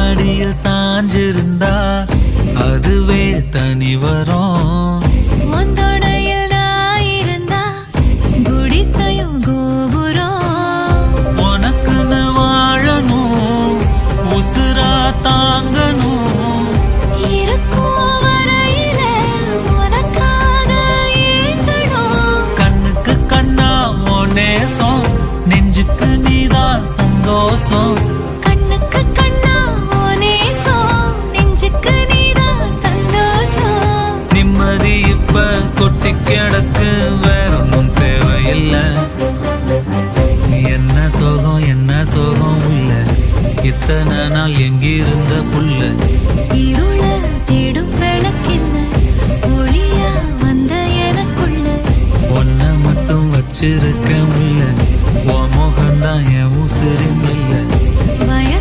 மடியில் சாஞ்சிருந்தா அதுவே தனி வரும். உந்தோடையில் நான் இருந்தா குடிசையும் கோபுரம். உனக்குன்னு வாழணும், உசுரா தாங்கணும். இருக்கும் வரையில உனக்காக ஏங்கணும். கண்ணுக்கு கண்ணா உன் நேசம், நெஞ்சுக்கு நீதான் சந்தோஷம். கண்ணுக்கு கண்ணா உன் நேசம், நெஞ்சுக்கு நீதான் சந்தோஷம். நிம்மதி இப்ப கொட்டி கிடக்கு, வேற ஒன்றும் தேவையில்லை. என்ன சோகம் என்ன சோகம் உள்ள, இத்தனை நாள் எங்கிருந்த புல்ல. இருள தேடும் விளக்கில்ல, ஒளியா வந்த எனக்குள்ள. ஒன்ன மட்டும் வச்சிருக்க முடியல, உன் முகம்தான் என் உசிரின் இல்லை.